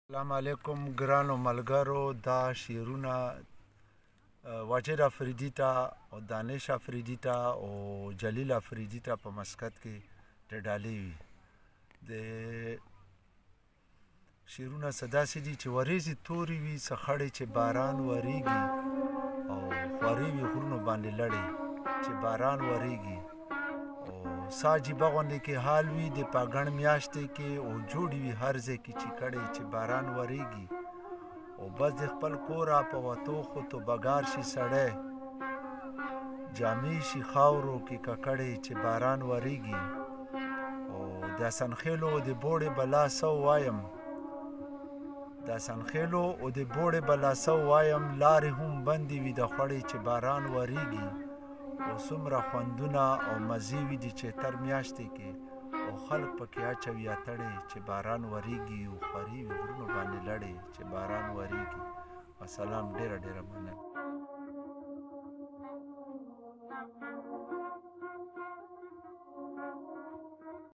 السلام علیکم ګرانو ملګرو. دا شعرونه واجد افریدي ته او دانش افریدي ته او جلیل افریدي ته په مسقط کې ډالۍ وي. د شعرونه څه داسې دي چې وریځې تورې وي، څه خړې چې باران وریږي، او خوارې وي غرونو باندې لړې چې باران وریږي، او سا عجیبه غوندې کې حال وي د پاګڼ میاشتې کې، او جوړې وي هر ځای کې چې کړې چې باران وریږي، او بس د خپل کوره په وتو خو توبهګار شي سړی، جامې شي خاورو کې ککړې چې باران وریږي. او د اسنخېلو د بوړې بلا څه ووایم، د اسنخېلو او د بوړې بلا څه ووایم، لارې هم بندې وي د خوړې چې باران وریږي، او څومره خوندونه او مزې وي د چیتر میاشتې کې، او خلک پکې اچوي اتړې چې باران وریږي، او خورې وي غرونو باندې لړې چې باران وریږي. وسلام، ډېره ډېره مننه.